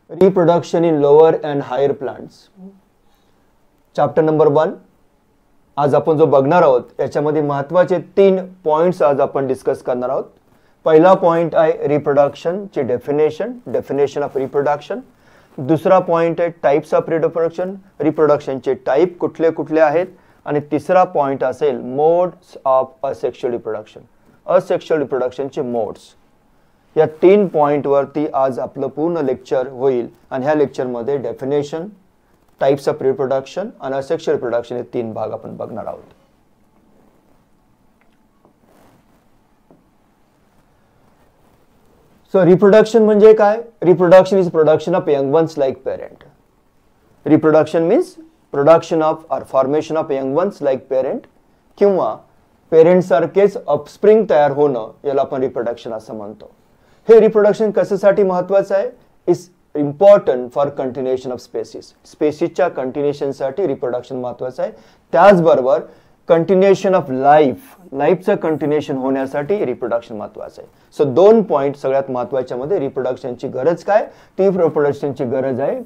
Reproduction in lower and higher plants. Chapter number 1 आज आपण जो बघणार आहोत याच्यामध्ये महत्त्वाचे 3 पॉइंट्स आज आपण डिस्कस करणार आहोत. पहिला पॉइंट आहे रिप्रोडक्शन ची डेफिनेशन ऑफ रिप्रोडक्शन. दुसरा पॉइंट आहे टाइप्स ऑफ रिप्रोडक्शन चे टाइप कुठले कुठले आहेत. आणि तिसरा पॉइंट असेल मोड्स ऑफ असेक्शुअल रिप्रोडक्शन चे मोड्स. या 3 पॉइंट वरती आज आपलं पूर्ण लेक्चर होईल आणि ह्या लेक्चर मध्ये डेफिनेशन, टाइप्स ऑफ रिप्रोडक्शन आणि असेक्शुअल रिप्रोडक्शन हे 3 भाग आपण बघणार आहोत. सो रिप्रोडक्शन म्हणजे काय? Reproduction is production of young ones like parent. Reproduction means production of और formation of young ones like parent किंवा पेरेंट सारखेच ऑफस्प्रिंग तयार होणं याला आपण रिप्रोडक्शन असं म्हणतो. हे रिप्रोडक्शन कशासाठी महत्त्वाचं आहे? Is important for continuation of स्पेसिसच्या कंटिन्युएशनसाठी रिप्रोडक्शन महत्त्वाचं आहे. त्याचबरोबर कंटिन्युएशन ऑफ लाईफचं कंटिन्युएशन होण्यासाठी रिप्रोडक्शन महत्त्वाचं आहे. सो 2 पॉइंट सगळ्यात महत्त्वाच्या मध्ये रिप्रोडक्शनची गरज काय? ती रिप्रोडक्शनची गरज आहे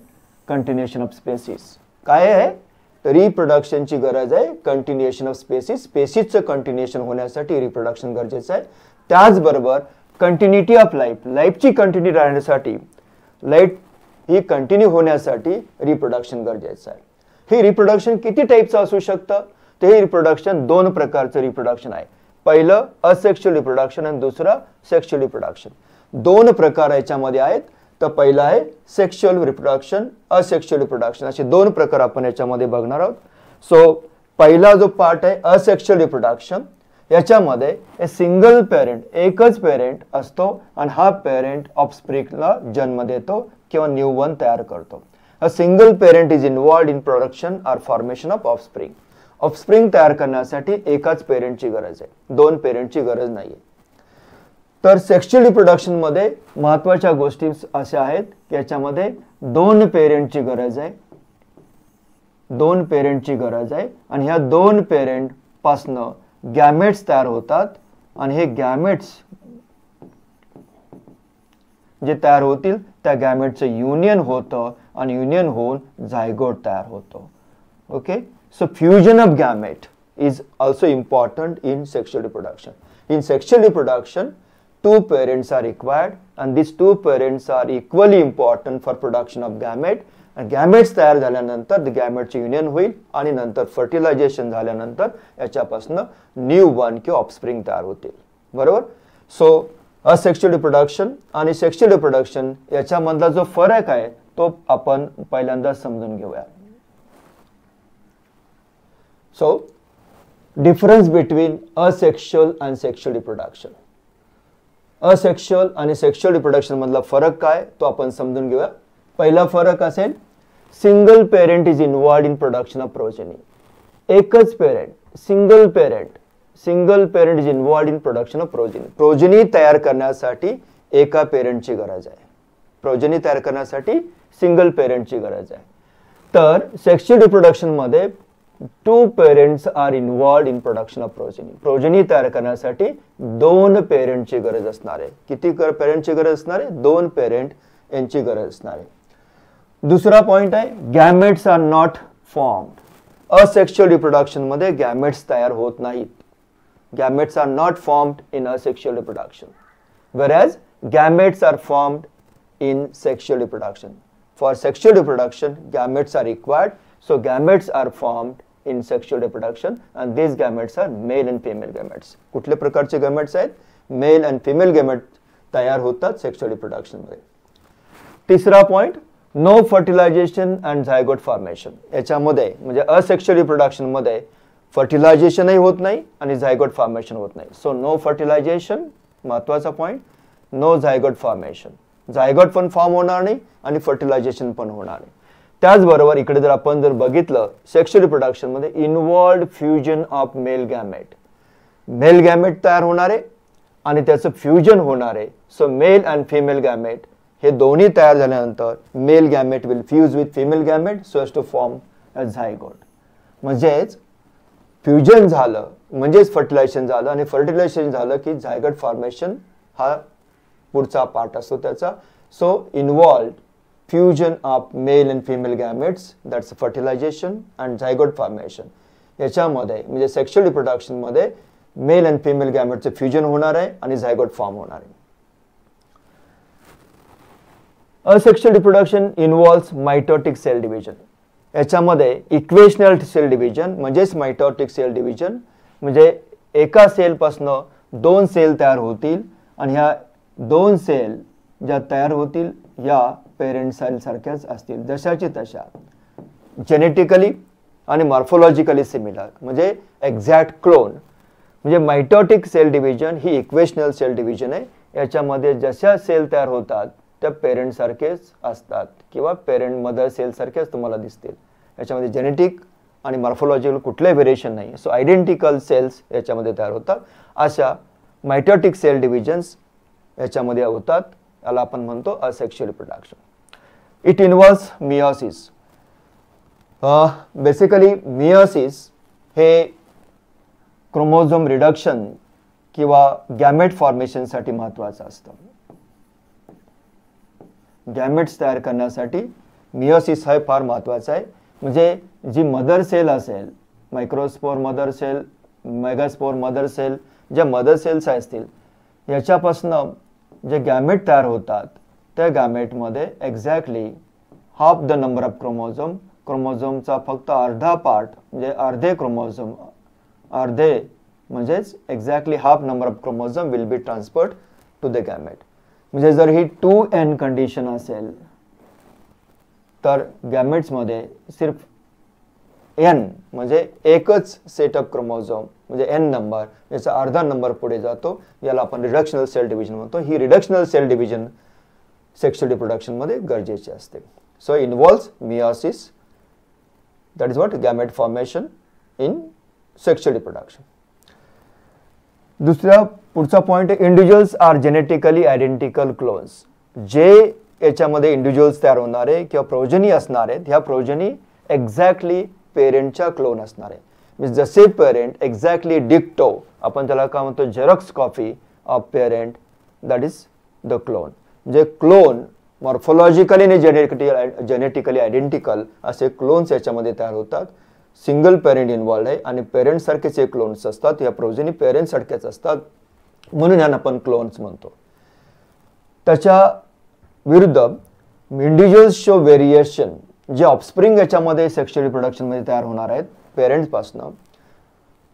कंटिन्युएशन ऑफ स्पेसिस. काय आहे? तर रिप्रोडक्शनची गरज आहे कंटिन्युएशन ऑफ स्पेसिसचं कंटिन्युएशन होण्यासाठी रिप्रोडक्शन गरजेचं आहे. त्याचबरोबर कंटिन्युटी ऑफ लाईफची कंटिन्यू राहण्यासाठी, लाईफ ही कंटिन्यू होण्यासाठी रिप्रोडक्शन गरजेचं आहे. हे रिप्रोडक्शन किती टाईपचं असू शकतं? ते हे रिप्रोडक्शन 2 प्रकारचं रिप्रोडक्शन आहे. पहिलं असेक्शुअल रिप्रोडक्शन आणि दुसरं सेक्शुअल रिप्रोडक्शन. 2 प्रकार याच्यामध्ये आहेत. तर पहिला आहे सेक्शुअल रिप्रोडक्शन, असेक्शुअल रिप्रोडक्शन, असे 2 प्रकार आपण याच्यामध्ये बघणार आहोत. सो पहिला जो पार्ट आहे असेक्शुअल रिप्रोडक्शन, याच्यामध्ये सिंगल पेरेंट, एकच पेरेंट असतो आणि हा पेरेंट ऑफस्प्रिंगला जन्म देतो किंवा न्यू वन तयार करतो. A single parent is involved in production और फॉर्मेशन ऑफ ऑफस्प्रिंग. ऑफस्प्रिंग तयार करण्यासाठी एकाच पेरेंटची गरज आहे, 2 पेरेंटची गरज नाहीये. तर सेक्शुअल रिप्रोडक्शन मध्ये महत्त्वाच्या गोष्टी अशा आहेत की याच्यामध्ये 2 पेरेंटची गरज आहे, 2 पेरेंटची गरज आहे आणि ह्या 2 पेरेंट पासनं गॅमेट्स तयार होतात आणि हे गॅमेट्स जे तयार होतील त्या गॅमेटचं युनियन होतं आणि युनियन होऊन झायगोट तयार होतो. Okay, so fusion of gamete is also important in sexual reproduction. In sexual reproduction 2 parents are required and these 2 parents are equally important for production of gamete. आणि गॅमेट्स तयार झाल्यानंतर गॅमेटचे union होईल आणि नंतर fertilisation झाल्यानंतर याच्यापासून न्यू वन किंवा offspring तयार होतील. बरोबर. सो असेक्शुअल रिप्रोडक्शन आणि सेक्शुअल रिप्रोडक्शन याच्यामधला जो फरक आहे तो आपण पहिल्यांदा समजून घेऊया. So difference between asexual and sexual reproduction. Asexual आणि सेक्शुअल रिप्रोडक्शन मधला फरक काय तो आपण समजून घेऊया. पहिला फरक असेल single parent is involved in production of progeny. एकच parent, single parent is involved in production of progeny. Progeny तयार करण्यासाठी एका पेरेंटची गरज आहे. प्रोजेनी तयार करण्यासाठी सिंगल पेरेंटची गरज आहे. तर सेक्शुअल रिप्रोडक्शन मध्ये 2 parents are involved in production of progeny. Progeny तयार करण्यासाठी 2 पेरेंटची गरज असणार आहे. किती पेरेंटची गरज असणार आहे? 2 पेरेंट यांची गरज असणार आहे. दुसरा पॉइंट आहे gametes are not formed. Asexual reproduction मध्ये गॅमेट्स तयार होत नाहीत. Gametes are not formed in asexual reproduction, whereas gametes are formed in sexual reproduction. For sexual reproduction, gametes are required, so gametes are formed in sexual reproduction and these gametes are male and female gametes. कुठल्या प्रकारचे gametes आहेत? Mail and female gametes तयार होतात sexual reproduction मध्ये. तिसरा point no fertilisation and zygote formation. याच्यामध्ये म्हणजे asexual reproduction मध्ये फर्टिलायझेशनही होत नाही आणि झायगोट फॉर्मेशन होत नाही. सो नो फर्टिलायझेशन महत्वाचा point, no zygote formation. Zygote पण फॉर्म होणार नाही आणि फर्टिलायझेशन पण होणार नाही. त्याचबरोबर इकडे जर आपण जर बघितलं सेक्शुअल रिप्रोडक्शन मध्ये involved fusion of male gamete तयार होणार आहे आणि त्याचं फ्युजन होणार आहे. So male and female gamete हे दोन्ही तयार झाल्यानंतर male gamete will fuse with female gamete so as to form a zygote. म्हणजेच फ्युजन झालं म्हणजेच फर्टिलायझेशन झालं आणि फर्टिलायझेशन झालं की झायगोट फॉर्मेशन हा पुढचा पार्ट असतो त्याचा. So involved fusion of male and female gametes, that's fertilization and zygote formation. याच्यामध्ये म्हणजे सेक्शुअल रिप्रोडक्शन मध्ये मेल अँड फिमेल गॅमेटचे फ्युजन होणार आहे आणि झायगोट फॉर्म होणार आहे. Asexual reproduction involves mitotic cell division. याच्यामध्ये इक्वेशनल सेल डिव्हिजन म्हणजेच मायटोटिक सेल डिव्हिजन म्हणजे एका सेल पासून दोन सेल तयार होतील आणि ह्या दोन सेल ज्या तयार होतील या पेरेंट सेल सारख्याच असतील जशाची तशा, जेनेटिकली आणि मॉर्फोलॉजिकली सिमिलर म्हणजे एक्झॅक्ट क्लोन. म्हणजे मायटोटिक सेल डिव्हिजन ही इक्वेशनल सेल डिव्हिजन आहे. याच्यामध्ये जशा सेल तयार होतात त्या पेरेंट सारखेच असतात किंवा पेरेंट मदर सेल सारखेच तुम्हाला दिसतील. याच्यामध्ये जेनेटिक आणि मॉर्फोलॉजिकल कुठलंही व्हेरिएशन नाही. सो आयडेंटिकल सेल्स याच्यामध्ये तयार होतात. अशा मायटोटिक सेल डिव्हिजन्स याच्यामध्ये होतात. याला आपण म्हणतो asexual reproduction. It involves meiosis. Basically meiosis हे क्रोमोझोम रिडक्शन किंवा गॅमेट फॉर्मेशनसाठी महत्त्वाचं असतं. गॅमेट्स तयार करण्यासाठी मियोसिस हा फार महत्त्वाचा आहे. म्हणजे जी मदर सेल असेल, microspore mother cell, megaspore mother cell, ज्या मदर सेल्स असतील याच्यापासून जे गॅमेट तयार होतात त्या गॅमेटमध्ये exactly half the number of chromosome, क्रोमोझोमचा फक्त अर्धा पार्ट म्हणजे अर्धे क्रोमोझोम, अर्धे म्हणजेच exactly half number of chromosome will be transferred to the gamete. म्हणजे जर ही 2n कंडिशन असेल तर गॅमेट्समध्ये सिर्फ n म्हणजे एकच सेट ऑफ क्रोमोझोम म्हणजे n नंबर याचा अर्धा नंबर पुढे जातो. याला आपण रिडक्शनल सेल डिव्हिजन म्हणतो. ही reductional cell division sexual reproduction मध्ये गरजेची असते. So involves meiosis, that is what gamete formation in sexual reproduction. दुसरा पुढचा पॉइंट आहे individuals are genetically identical clones. जे याच्यामध्ये इंडिव्हिज्युअल्स तयार होणारे किंवा प्रोजनी असणार आहेत ह्या प्रोजनी एक्झॅक्टली पेरेंटच्या क्लोन असणार आहे. म्हणजे जसे पेरेंट एक्झॅक्टली डिक्टो, आपण त्याला काय म्हणतो Xerox copy of parent, that is the clone. म्हणजे क्लोन मॉर्फोलॉजिकली आणि जेनेटिकली आयडेंटिकल असे क्लोन्स याच्यामध्ये तयार होतात. सिंगल पेरेंट इन्व्हॉल्ड आहे आणि पेरेंट सारखेच हे क्लोन्स असतात. या प्रोजेनी पेरेंट सारखेच असतात म्हणून यांना आपण क्लोन्स म्हणतो. त्याच्या विरुद्ध इंडिव्हिज्युअल्स शो व्हेरिएशन. जे ऑफस्प्रिंग याच्यामध्ये सेक्शुअल रिप्रोडक्शन मध्ये तयार होणार आहेत पेरेंट्स पासून,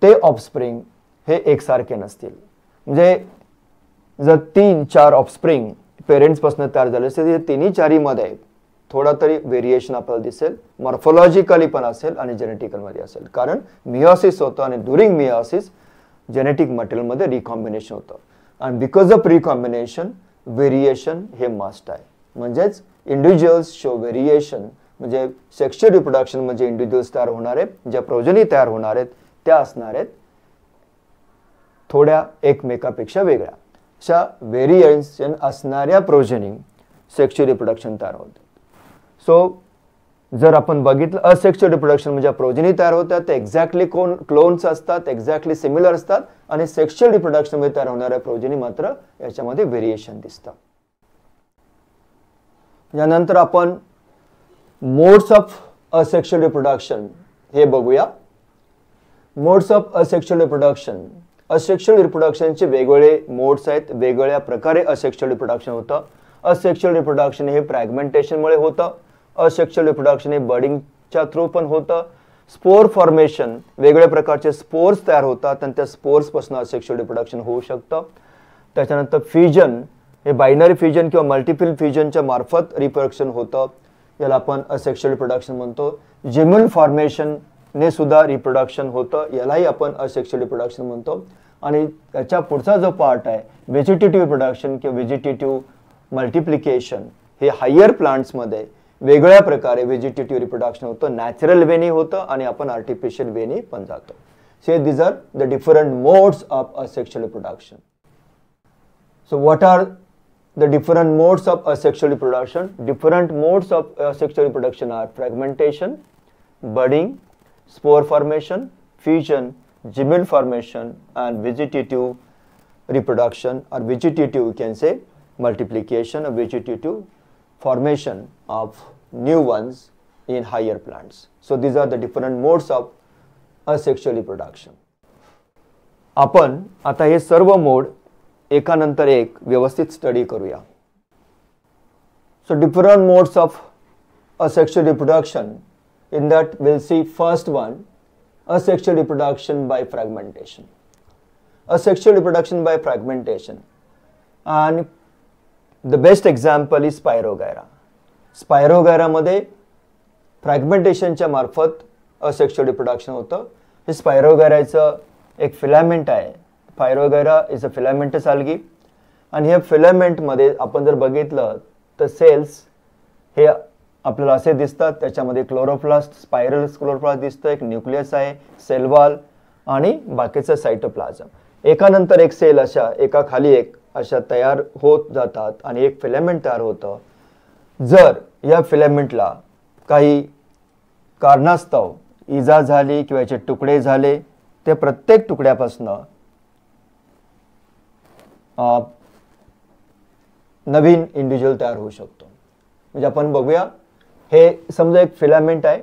ते ऑफस्प्रिंग हे एकसारखे नसतील. म्हणजे जर 3-4 ऑफस्प्रिंग पेरेंट्स पासून तयार झाले असेल तर तिन्ही चारीमध्ये थोडा तरी व्हेरिएशन आपल्याला दिसेल. मॉर्फोलॉजिकली पण असेल आणि जेनेटिकल मध्ये असेल. कारण मियोसिस होतं आणि ड्युरिंग मियोसिस जेनेटिक मटेरियल मध्ये रिकॉम्बिनेशन होतं आणि बिकॉज ऑफ रिकॉम्बिनेशन व्हेरिएशन हे मस्ट आहे. म्हणजेच इंडिव्हिज्युअल्स शो व्हेरिएशन म्हणजे सेक्शुअल रिप्रोडक्शन म्हणजे इंडिव्हिज्युअल्स तयार होणार आहेत, ज्या प्रोजनी तयार होणार आहेत त्या असणार आहेत थोड्या एकमेकापेक्षा वेगळ्या. अशा व्हेरिएशन असणाऱ्या प्रोजनी सेक्शुअल रिप्रोडक्शन तयार होते. सो जर आपण बघितलं असेक्शुअल रिप्रोडक्शन म्हणजे प्रोजनी तयार होतात ते एक्झॅक्टली क्लोन्स असतात, एक्झॅक्टली सिमिलर असतात आणि सेक्शुअल रिप्रोडक्शन मध्ये तयार होणाऱ्या प्रोजनी मात्र याच्यामध्ये व्हेरिएशन दिसतं. यानंतर आपण मोड्स ऑफ असेक्शुअल रिप्रोडक्शन हे बघूया. Modes of asexual reproduction. Asexual रिप्रोडक्शनचे वेगवेगळे मोड्स आहेत. वेगवेगळ्या प्रकारे असेक्शुअल रिप्रोडक्शन होतं. असेक्शुअल रिप्रोडक्शन हे फ्रॅगमेंटेशनमुळे होतं. असेक्शुअल रिप्रोडक्शन हे बर्डिंगच्या थ्रू पण होतं. स्पोर फॉर्मेशन, वेगवेगळ्या प्रकारचे स्पोर्स तयार होतात आणि त्या स्पोर्स पासून असेक्शुअल रिप्रोडक्शन होऊ शकतं. त्याच्यानंतर फ्युजन हे बायनरी फ्युजन किंवा मल्टिपल फ्युजनच्या मार्फत रिप्रोडक्शन होतं. याला आपण असेक्शुअल रिप्रोडक्शन म्हणतो. जिम्युल फॉर्मेशन ने सुद्धा रिप्रोडक्शन होतं, यालाही आपण असेक्शुअल रिप्रोडक्शन म्हणतो. आणि त्याच्या पुढचा जो पार्ट आहे व्हेजिटेटिव्ह रिप्रोडक्शन किंवा व्हेजिटेटिव्ह मल्टिप्लिकेशन, हे हायर प्लांट्समध्ये वेगळ्या प्रकारे व्हेजिटेटिव्ह रिप्रोडक्शन होतं. नॅचरल वेनी होतं आणि आपण आर्टिफिशियल वेनी पण जातो. So these are the different modes of asexual reproduction. So what are the different modes of asexual reproduction? Different modes of asexual reproduction are fragmentation, budding, spore formation, fusion, gemmel formation, and vegetative reproduction, or vegetative you can say multiplication or vegetative formation of new ones in higher plants. So these are the different modes of asexual reproduction. आपण आता हे सर्व मोड एकानंतर एक व्यवस्थित study करूया. So different modes of asexual reproduction. In that we'll see first one, asexual reproduction by fragmentation. Asexual reproduction by fragmentation, and the best example is Spirogyra. Spirogyra मध्ये फ्रॅगमेंटेशनच्या मार्फत asexual reproduction होतं. हे स्पायरोगायराचं एक फिलामेंट आहे. Spirogyra is a filamentous algae, आणि ह्या फिलामेंटमध्ये आपण जर बघितलं तर सेल्स हे आपल्याला असे दिसतात. त्याच्यामध्ये क्लोरोप्लास्ट, स्पायरल क्लोरोप्लास्ट दिसतं, एक न्यूक्लियस आहे, सेल वॉल आणि बाकीचं सायटोप्लाझम. एकानंतर एक सेल अशा एका खाली एक अशा तयार होत जातात आणि एक फिलामेंट तयार होतं. जर या फिलामेंटला काही कारणास्तव इजा झाली किंवा याचे तुकडे झाले, ते प्रत्येक तुकड्यापासून नवीन इंडिव्हिज्युअल तयार होऊ शकतो. म्हणजे आपण बघूया, हे समजा एक फिलामेंट आहे.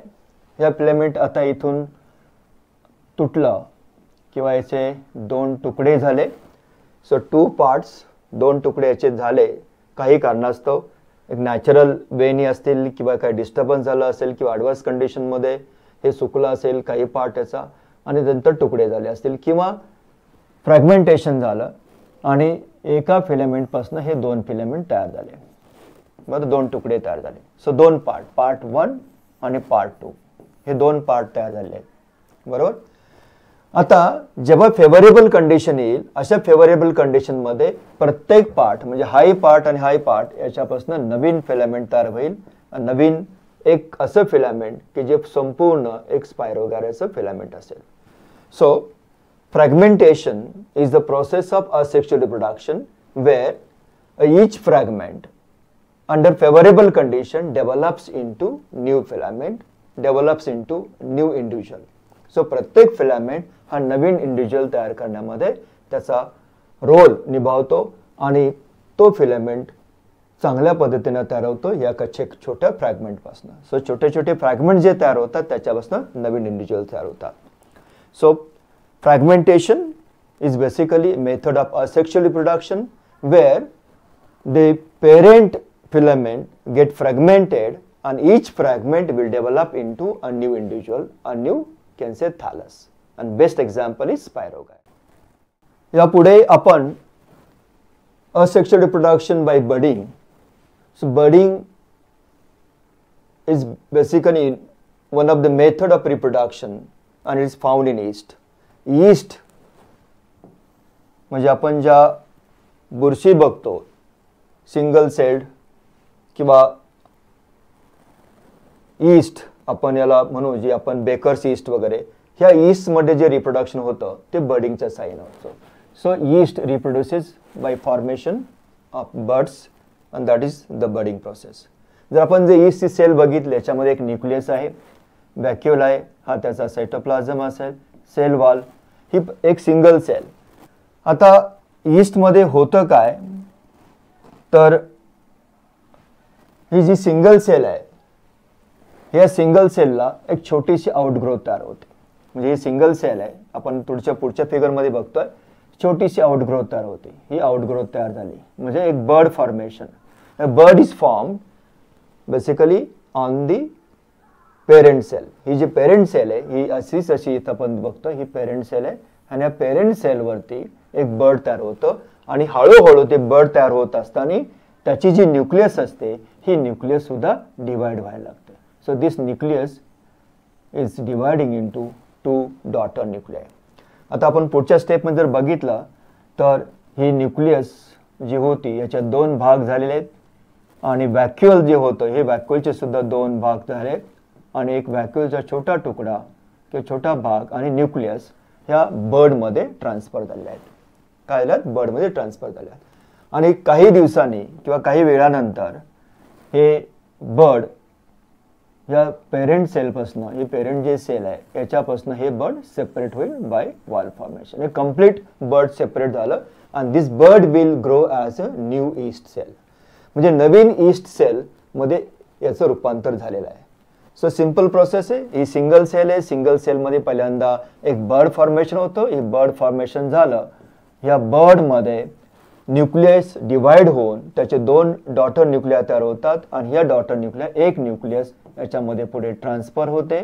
या फिलामेंट आता इथून तुटलं किंवा याचे दोन तुकडे झाले. सो 2 पार्ट्स, दोन तुकडे याचे झाले काही कारणास्तव, एक नॅचरल वेनी असतील किंवा काही डिस्टर्बन्स झालं असेल किंवा ॲडव्हर्स कंडिशनमध्ये हे सुकलं असेल काही पार्ट याचा, आणि नंतर तुकडे झाले असतील किंवा फ्रॅगमेंटेशन झालं आणि एका फिलामेंटपासून हे 2 फिलामेंट तयार झाले, मग 2 तुकडे तयार झाले. सो 2 पार्ट, पार्ट 1 आणि पार्ट 2, हे 2 पार्ट तयार झाले आहेत. बरोबर. आता जेव्हा फेवरेबल कंडिशन येईल, अशा फेवरेबल कंडिशनमध्ये प्रत्येक पार्ट म्हणजे हाय पार्ट आणि हाय पार्ट याच्यापासून नवीन फिलामेंट तयार होईल. नवीन एक असं फिलामेंट की जे संपूर्ण एक स्पायरोगायराचं फिलामेंट असेल. So fragmentation is the process of asexual reproduction where each fragment under favorable condition develops into new filament, develops into new individual. So प्रत्येक फिलामेंट हा नवीन इंडिव्हिज्युअल तयार करण्यामध्ये त्याचा रोल निभावतो आणि तो फिलामेंट चांगल्या पद्धतीने तयार होतो या छोट्या फ्रॅगमेंटपासून. सो छोटे छोटे फ्रॅगमेंट जे तयार होतात त्याच्यापासून नवीन इंडिव्हिज्युअल तयार होतात. So fragmentation is basically a method of asexual reproduction where the parent filament get fragmented and each fragment will develop into a new individual, a new can say thallus, and best example is Spirogyra. या पुढे आपण asexual reproduction by budding. So budding is basically one of the method of reproduction and it is found in yeast. Yeast म्हणजे आपण ज्या बुरशी बघतो, single celled किंवा yeast आपण याला म्हणू, जी आपण बेकर्स यीस्ट वगैरे, ह्या यीस्टमध्ये जे रिप्रोडक्शन होतं ते बर्डिंगचं साईन होतं. So yeast reproduces by formation of buds and that is the budding process. जर आपण जे यीस्टची सेल बघितली, याच्यामध्ये एक न्यूक्लियस आहे, व्हॅक्यूल आहे, हा त्याचा सायटोप्लाझम असेल, सेल वॉल, ही एक सिंगल सेल. आता यीस्टमध्ये होतं काय, तर ही जी सिंगल सेल आहे, या सिंगल सेलला एक छोटीशी आउटग्रोथ तयार होते. म्हणजे ही सिंगल सेल आहे, आपण पुढच्या फिगरमध्ये बघतोय, छोटीशी आउटग्रोथ तयार होते. ही आउटग्रोथ तयार झाली म्हणजे एक bud formation. Bud is form basically on the parent cell. ही जी पेरेंट सेल आहे ही अशी इथं आपण बघतो, ही पेरेंट सेल आहे आणि या पेरेंट सेलवरती एक बर्ड तयार होतं आणि हळूहळू ते बर्ड तयार होत असताना त्याची जी न्यूक्लियस असते ही न्यूक्लियस सुद्धा डिवाइड व्हायला लागते. So this nucleus is dividing into 2 daughter nuclei. आता आपण पुढच्या स्टेपमध्ये जर बघितलं तर ही न्यूक्लियस जी होती याच्यात 2 भाग झालेले आहेत आणि व्हॅक्यूल जे होतं हे व्हॅक्यूलचे सुद्धा 2 भाग झाले आणि एक व्हॅक्यूलचा छोटा तुकडा किंवा छोटा भाग आणि न्यूक्लियस ह्या बर्डमध्ये ट्रान्सफर झालेल्या आहेत. काय झालं, बर्डमध्ये ट्रान्सफर झाल्या. आणि काही दिवसांनी किंवा काही वेळानंतर हे बर्ड या पेरेंट सेलपासून, ही पेरेंट जे सेल आहे याच्यापासून हे बर्ड सेपरेट होईल बाय वॉल फॉर्मेशन. हे कम्प्लीट बर्ड सेपरेट झालं आणि this bud will grow as a new yeast cell. म्हणजे नवीन ईस्ट सेल मध्ये याचं रूपांतर झालेलं आहे. सो सिंपल प्रोसेस आहे. ही सिंगल सेल आहे. सिंगल सेलमध्ये पहिल्यांदा एक बर्ड फॉर्मेशन होतं. हे बर्ड फॉर्मेशन झालं. या बर्डमध्ये न्यूक्लियस डिवाइड होऊन त्याचे 2 डॉटर न्यूक्लिया तयार होतात आणि या डॉटर न्यूक्लिया एक न्यूक्लियस याच्यामध्ये पुढे ट्रान्सफर होते.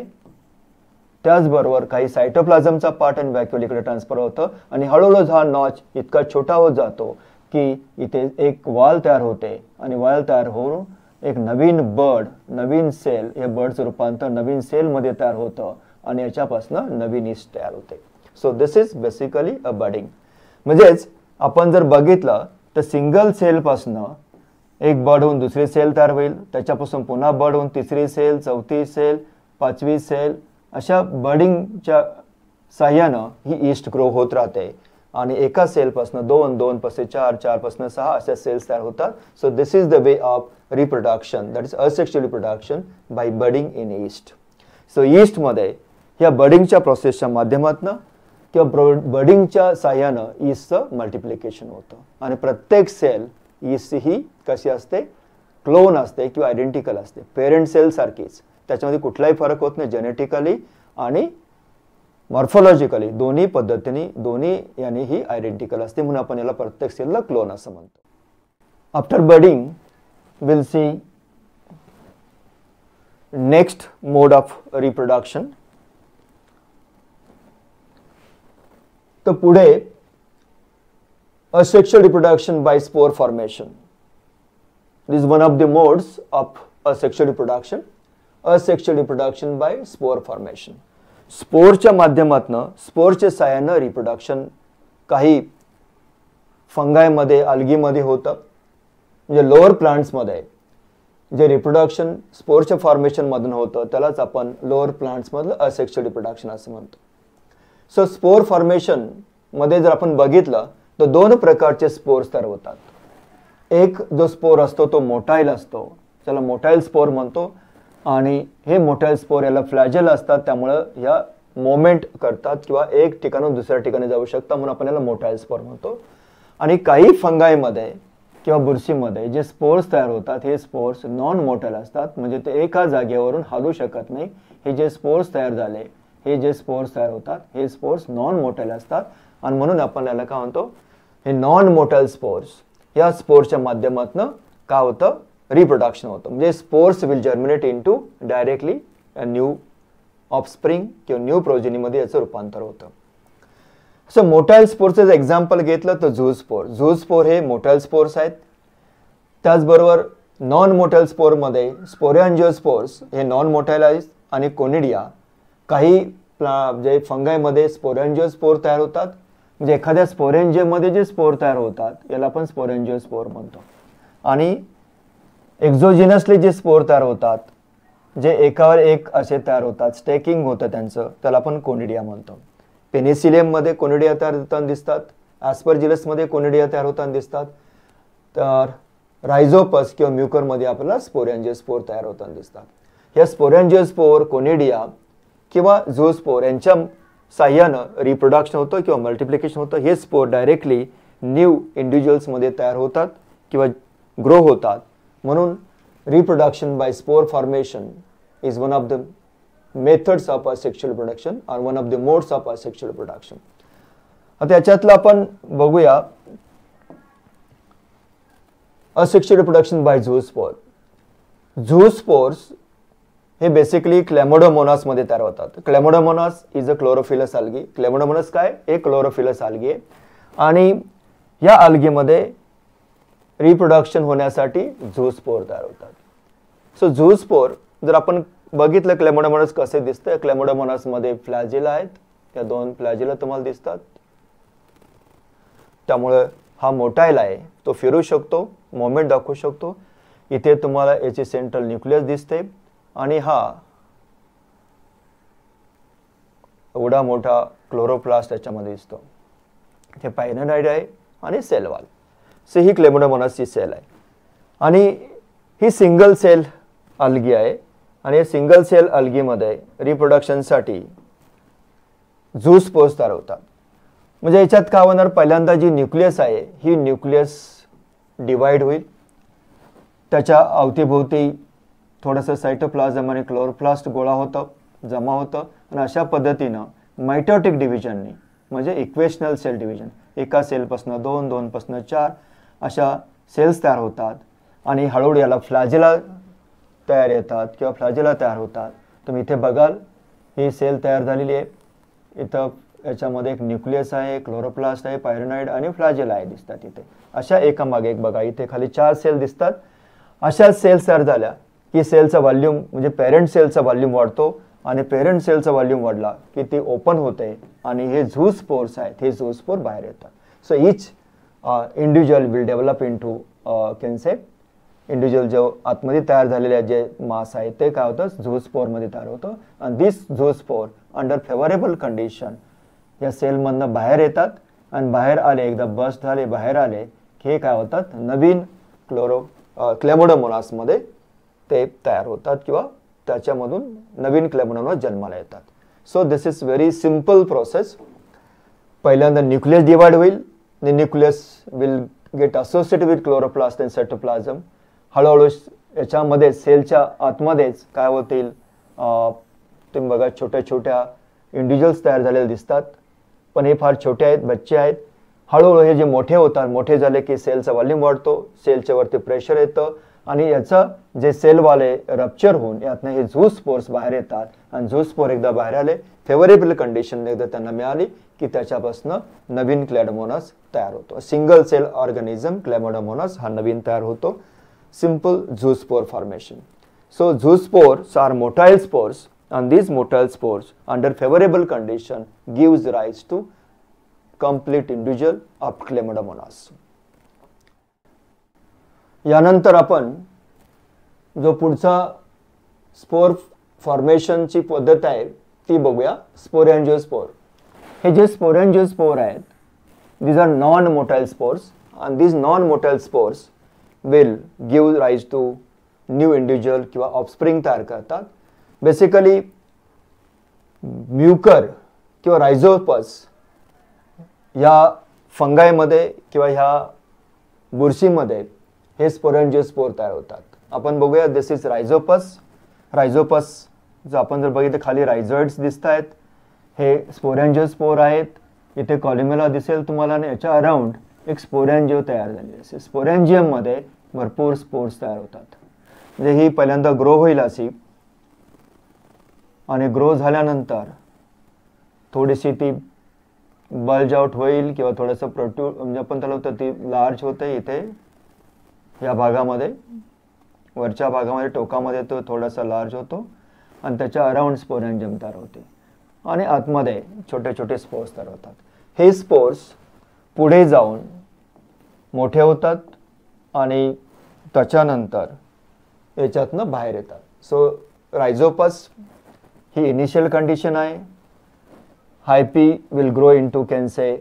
त्याचबरोबर काही सायटोप्लाझमचा पार्ट आणि व्हॅक्यूल इकडे ट्रान्सफर होतं आणि हळूहळू हा नॉच इतका छोटा होत जातो की इथे एक वाल तयार होते आणि वाल तयार होऊन एक नवीन बर्ड, नवीन सेल, या बर्डचं रूपांतर नवीन सेलमध्ये तयार होतं आणि याच्यापासून नवीन ईस्ट तयार होते. So this is basically a budding. म्हणजेच आपण जर बघितलं तर सिंगल सेलपासून एक बर्ड होऊन दुसरी सेल तयार होईल, त्याच्यापासून पुन्हा बर्ड होऊन तिसरी सेल, चौथी सेल, पाचवी सेल, अशा बर्डिंगच्या साह्यानं ही ईस्ट ग्रो होत राहते आणि एका सेलपासून 2, 2 पासून 4, 4 पासून 6 अशा सेल्स तयार होतात. So this is the way of reproduction, that is asexual reproduction by budding in yeast. So ईस्टमध्ये या बडिंगच्या प्रोसेसच्या माध्यमातून किंवा बडिंगच्या साह्यानं ईस्टचं मल्टिप्लिकेशन होतं आणि प्रत्येक सेल ईस्ट ही कशी असते, क्लोन असते किंवा आयडेंटिकल असते, पेरेंट सेल सारखीच. त्याच्यामध्ये कुठलाही फरक होत नाही जेनेटिकली आणि मॉर्फोलॉजिकली दोन्ही पद्धतीने दोन्ही यानी ही आयडेंटिकल असते, म्हणून आपण याला प्रत्येक सेलला क्लोन असं म्हणतो. After budding will see next mode of reproduction. तर पुढे asexual reproduction by spore formation. This is one of the modes of asexual reproduction. Asexual reproduction by spore formation. स्पोरच्या माध्यमातून स्पोरच्या साह्यानं रिप्रोडक्शन काही फंगायमध्ये, अल्गीमध्ये होतं. म्हणजे लोअर प्लांट्समध्ये जे रिप्रोडक्शन स्पोरच्या फॉर्मेशनमधून होतं त्यालाच आपण लोअर प्लांट्समधलं असेक्शुअल रिप्रोडक्शन असं म्हणतो. सो स्पोर फॉर्मेशनमध्ये जर आपण बघितलं तर 2 प्रकारचे स्पोर्स तयार होतात. एक जो स्पोर असतो तो मोटाईल असतो, त्याला मोटाईल स्पोर म्हणतो आणि हे मोटाईल स्पोर याला फ्लॅजेल असतात, त्यामुळं ह्या मोमेंट करतात किंवा एक ठिकाणून दुसऱ्या ठिकाणी जाऊ शकतात, म्हणून आपण याला मोटाईल स्पोर म्हणतो. आणि काही फंगाईमध्ये किंवा बुरशीमध्ये जे स्पोर्स तयार होतात हे स्पोर्स नॉन मोटाईल असतात, म्हणजे ते एका जागेवरून हलू शकत नाही. हे जे स्पोर्स तयार झाले, हे जे स्पोर्स तयार होतात हे स्पोर्स नॉन मोटाईल असतात आणि म्हणून आपण याला काय म्हणतो, हे नॉन मोटाईल स्पोर्स. या स्पोर्सच्या माध्यमातून काय होतं, रिप्रोडक्शन होतं. म्हणजे spores will germinate into directly new offspring किंवा न्यू प्रोजेनीमध्ये याचं रूपांतर होतं. सो मोटाईल स्पोर्सचं एक्झाम्पल घेतलं तर झूज स्पोर. झूज स्पोर हे मोटाईल स्पोर्स आहेत. त्याचबरोबर नॉन मोटाईल स्पोरमध्ये स्पोरॅन्जिओस्पोर्स हे नॉन मोटाईल आहेत आणि कोनिडिया काही जे फंगाईमध्ये स्पोरॅन्जिओस्पोर तयार होतात. म्हणजे एखाद्या स्पोरेंजियममध्ये जे स्पोर तयार होतात याला आपण स्पोरेंजिओस्पोर म्हणतो. आणि एक्झोजिनसली जे स्पोर तयार होतात, जे एकावर एक असे तयार होतात, स्टेकिंग होतं त्यांचं, त्याला आपण कोनिडिया म्हणतो. पेनिसिलियममध्ये कोनिडिया तयार होताना दिसतात, ॲस्परजिलसमध्ये कोनिडिया तयार होताना दिसतात, तर रायझोपस किंवा म्युकरमध्ये आपल्याला स्पोरॅन्जिओस्पोर तयार होताना दिसतात. ह्या स्पोरॅन्जिओस्पोर, कोनिडिया किंवा झूस्पोर यांच्या साह्यानं रिप्रोडक्शन होतं किंवा मल्टिप्लिकेशन होतं. हे स्पोर डायरेक्टली न्यू इंडिव्हिज्युअल्समध्ये तयार होतात किंवा ग्रो होतात. म्हणून reproduction by spore formation is one of the methods of asexual reproduction और one of the modes of asexual reproduction. आता याच्यातलं आपण बघूया asexual reproduction by zoospore. Zoospores हे बेसिकली क्लेमोडोमोनास मध्ये तयार होतात. Chlamydomonas is a chlorophyllous algae. Chlamydomonas काय, एक क्लोरोफिलस अल्गी आहे आणि या अल्गीमध्ये रिप्रोडक्शन होण्यासाठी झूस्पोर तयार होतात. सो झूस्पोर जर आपण बघितलं क्लेमोडोमोनास कसे दिसतं, क्लेमोडोमोनास मध्ये फ्लॅजिला आहेत, त्या 2 फ्लॅजिला तुम्हाला दिसतात. त्यामुळे हा मोटाईल आहे, तो फिरू शकतो, मोमेंट दाखवू शकतो. इथे तुम्हाला याची सेंट्रल न्यूक्लियस दिसते आणि हा एवढा मोठा क्लोरोप्लास्ट याच्यामध्ये दिसतो. हे पायनोडाइड आहे आणि सेल वॉल. सो ही क्लेमोडोमोनासची सेल आहे आणि ही सिंगल सेल अल्गी आहे आणि या सिंगल सेल अल्गीमध्ये रिप्रोडक्शनसाठी झूस्पोर्स तयार होतात. म्हणजे याच्यात काय होणार, पहिल्यांदा जी न्यूक्लियस आहे ही न्यूक्लियस डिवाइड होईल त्याच्या अवतीभोवती थोडंसं सायटोप्लाझम आणि क्लोरोप्लास्ट गोळा होतं, जमा होतं आणि अशा पद्धतीनं मायटोटिक डिव्हिजननी म्हणजे इक्वेशनल सेल डिव्हिजन, एका सेलपासून 2, 2पासून 4 अशा सेल्स तयार होतात आणि हळूहळू याला फ्लॅजेला तयार येतात किंवा फ्लॅजेला तयार होतात. तुम्ही इथे बघाल ही सेल तयार झालेली आहे. इथं याच्यामध्ये एक न्यूक्लियस आहे, क्लोरोप्लास्ट आहे, पायरोनॉइड आणि फ्लॅजेला आहे दिसतात इथे. अशा एकामागे एक बघा इथे खाली 4 सेल दिसतात. अशा सेल्स तयार झाल्या की सेलचा व्हॉल्यूम म्हणजे पेरेंट सेलचा व्हॉल्यूम वाढतो आणि पेरेंट सेलचा व्हॉल्यूम वाढला की ती ओपन होते आणि हे झूस्पोर्स आहेत, हे झूस्पोर बाहेर येतात. So each individual will develop into can say individual जो आतमध्ये तयार झालेले जे मास आहे ते काय होतं झूस्पोरमध्ये तयार होतं आणि दिस झूस्पोर अंडर फेवरेबल कंडिशन या सेलमधनं बाहेर येतात आणि बाहेर आले, एकदा बस्ट झाले, बाहेर आले की हे काय होतात नवीन क्लेमोडोमोनासमध्ये ते तयार होतात किंवा त्याच्यामधून नवीन क्लेमोडोमोनास जन्माला येतात. So this is very simple process. पहिल्यांदा न्यूक्लियस डिवाइड होईल, the nucleus will get associated with chloroplast and cytoplasm. हळूहळू याच्यामध्ये सेलच्या आतमध्येच काय होतील तुम्ही बघा छोट्या छोट्या इंडिव्हिज्युअल्स तयार झालेले दिसतात, पण हे फार छोटे आहेत, बच्चे आहेत. हळूहळू हे जे मोठे होतात, मोठे झाले की सेलचा व्हॉल्यूम वाढतो, सेलच्या वरती प्रेशर येतं आणि याचं जे सेलवाले रप्चर होऊन यातनं हे झूस्पोर्स बाहेर येतात आणि झूस्पोर एकदा बाहेर आले फेवरेबल कंडिशन एकदा त्यांना मिळाली की त्याच्यापासून नवीन क्लेमोडोमोनास तयार होतो. सिंगल सेल ऑर्गॅनिझम क्लेमोडोमोनास हा नवीन तयार होतो. Simple zoospore formation. So zoospores are motile spores and these motile spores under favorable condition gives rise to complete individual of Chlamydomonas. यानंतर आपण जो पुढचा स्पोर फॉर्मेशनची पद्धत आहे ती बघूया. स्पोरॅन्जिओस्पोर. हे जे स्पोरॅन्जिओस्पोर आहेत these are non-motile spores and these non-motile spores will give rise to new individual किंवा ऑफस्प्रिंग तयार करतात. बेसिकली म्युकर किंवा रायझोपस या फंगाईमध्ये किंवा ह्या बुरशीमध्ये हे स्पोरॅन्जिओस्पोर तयार होतात. आपण बघूया दिस इज रायझोपस. रायझोपस जो आपण जर बघितलं खाली रायझॉइड्स दिसत आहेत, हे स्पोरॅन्जिओस्पोर आहेत. इथे कॉलिमेला दिसेल तुम्हाला आणि याच्या अराउंड एक स्पोरॅन्जिओ तयार झालेली असेल. स्पोरॅन्जियममध्ये भरपूर स्पोर्स तयार होतात. म्हणजे ही पहिल्यांदा ग्रो होईल अशी आणि ग्रो झाल्यानंतर थोडीशी ती बल्ज आउट होईल किंवा थोडंसं प्रोट्यूड म्हणजे आपण त्याला होतं ती लार्ज होते इथे या भागामध्ये, वरच्या भागामध्ये टोकामध्ये तो थोडासा लार्ज होतो आणि त्याच्या अराउंड स्पोरॅन्जियम तयार होते आणि आतमध्ये छोटे छोटे स्पोर्स तयार होतात. हे स्पोर्स पुढे जाऊन मोठे होतात आणि त्याच्यानंतर याच्यातनं बाहेर येतात. सो रायझोपस ही इनिशियल कंडिशन आहे. Hyphae will grow into can say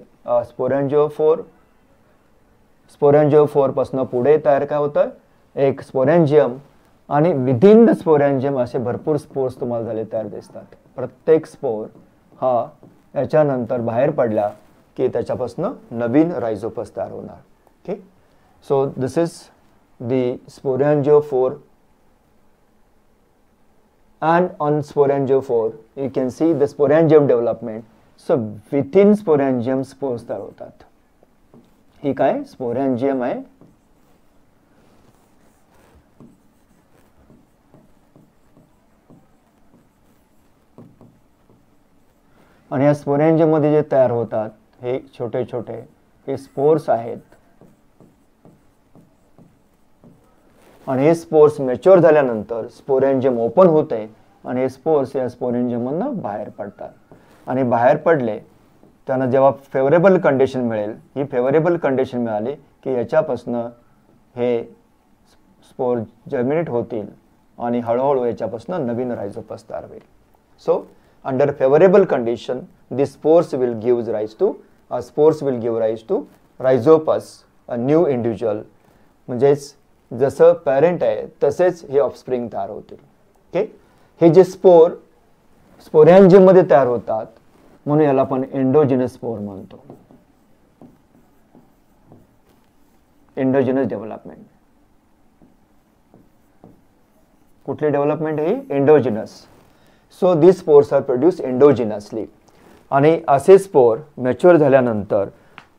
sporangiophore. Sporangiophore पासून पुढे तयार काय होतं एक स्पोरॅन्जियम आणि विदिन द स्पोरॅन्जियम असे भरपूर स्पोर्स तुम्हाला झाले तयार दिसतात. प्रत्येक स्पोर हा याच्यानंतर बाहेर पडला की त्याच्यापासून नवीन रायझोपस तयार होणार. Okay. So this is the sporangiophore. And on sporangiophore you can see the sporangium development. So within sporangium spores तयार होतात. ही काय स्पोरॅन्जियम आहे. आणि या स्पोरॅन्जियम मध्ये जे तयार होतात हे छोटे छोटे हे स्पोर्स आहेत आणि हे स्पोर्स मॅच्युअर झाल्यानंतर स्पोरॅन्जियम ओपन होते आणि हे स्पोर्स या स्पोरॅन्जियममधून बाहेर पडतात आणि बाहेर पडले त्यांना जेव्हा फेवरेबल कंडिशन मिळेल, ही फेवरेबल कंडिशन मिळाली की याच्यापासून हे स्पोर जर्मिनेट होतील आणि हळूहळू याच्यापासून नवीन रायझोपस तयार होईल. So under favourable condition this spores will give rise to Rhizopus, a new individual. म्हणजेच जसं पॅरेंट आहे तसेच हे ऑफस्प्रिंग तयार होतील. ओके. हे जे स्पोर स्पोरॅन्जियम मध्ये तयार होतात म्हणून याला आपण एंडोजिनस स्पोर म्हणतो. Endogenous development. कुठली डेव्हलपमेंट ही endogenous. So this spores are produce endogenously. आणि असे स्पोर मॅच्युअर झाल्यानंतर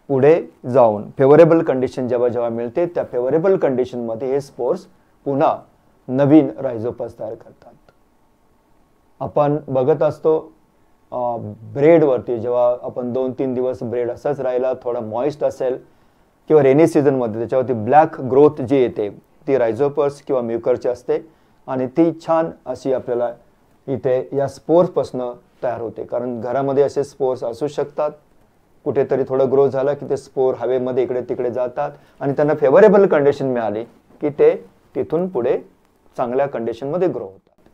पुढे जाऊन फेवरेबल कंडिशन जेव्हा जेव्हा मिळते त्या फेवरेबल कंडिशनमध्ये हे स्पोर्स पुन्हा नवीन रायझोपस तयार करतात. आपण बघत असतो ब्रेडवरती जेव्हा आपण 2-3 दिवस ब्रेड असाच राहिला, थोडा मॉइस्ट असेल किंवा रेनी सीझनमध्ये त्याच्यावरती ब्लॅक ग्रोथ जी येते ती रायझोपस किंवा म्युकरची असते आणि ती छान अशी आपल्याला इथे या स्पोर्सपासून तयार होते. कारण घरामध्ये असे स्पोर्स असू शकतात, कुठेतरी थोडं ग्रो झालं की ते स्पोर हवेमध्ये इकडे तिकडे जातात आणि त्यांना फेवरेबल कंडिशन मिळाली की ते तिथून पुढे चांगल्या कंडिशनमध्ये ग्रो होतात.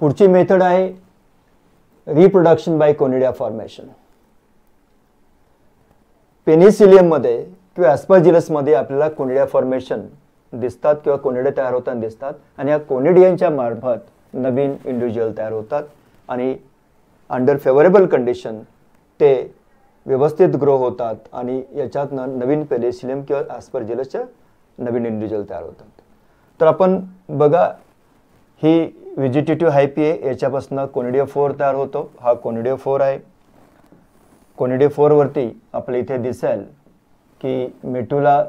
पुढची मेथड आहे reproduction by conidia formation. Penicillium मध्ये किंवा ॲस्परजिलस मध्ये आपल्याला कोनिडिया फॉर्मेशन दिसतात किंवा कोनिडिया तयार होताना दिसतात आणि या कोनिडियांच्या मार्फत नवीन इंडिव्हिज्युअल तयार होतात आणि अंडर फेवरेबल कंडिशन ते व्यवस्थित ग्रो होतात आणि याच्यात नवीन पेनिसिलियम किंवा ॲस्परजिलसच्या नवीन इंडिव्हिज्युअल तयार होतात. तर आपण बघा ही व्हेजिटेटिव्ह हायपी आहे, याच्यापासून कोनिडिओफोर तयार होतो. हा कोनिडिओफोर आहे. कोनिडिओफोर वरती आपल्या इथे दिसेल की मेटुला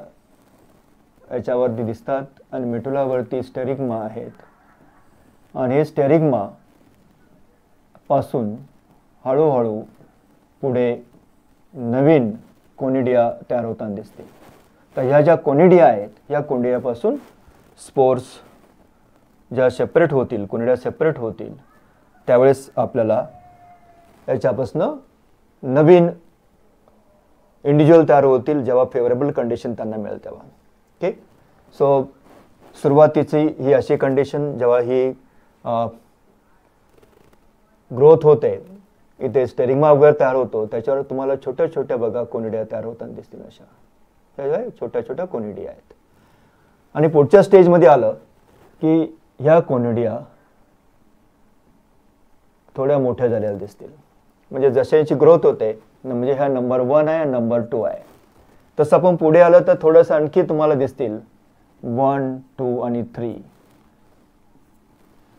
याच्यावरती दिसतात आणि मेटुलावरती स्टेरिग्मा आहेत आणि हे स्टेरिग्मा पासून हळूहळू पुढे नवीन कोनिडिया तयार होताना दिसते. तर ह्या ज्या कोनिडिया आहेत या कोनिडियापासून स्पोर्स ज्या सेपरेट होतील, कोनिडिया सेपरेट होतील त्यावेळेस आपल्याला याच्यापासून नवीन इंडिव्हिज्युअल तयार होतील जेव्हा फेवरेबल कंडिशन त्यांना मिळेल तेव्हा. ओके. सो सुरुवातीची ही अशी कंडिशन जेव्हा ही ग्रोथ होते, इथे स्टेरिग्मा वगैरे तयार होतो, त्याच्यावर तुम्हाला छोट्या छोट्या बघा कोनिडिया तयार होताना दिसतील. अशा छोट्या छोट्या कोनिडिया आहेत. आणि पुढच्या स्टेजमध्ये आलं की ह्या कोनिडिया थोड्या मोठ्या झालेल्या दिसतील. म्हणजे जशी याची ग्रोथ होते म्हणजे ह्या नंबर 1 आहे, नंबर 2 आहे. तसं आपण पुढे आलं तर थोडंसं आणखी तुम्हाला दिसतील 1, 2 आणि 3.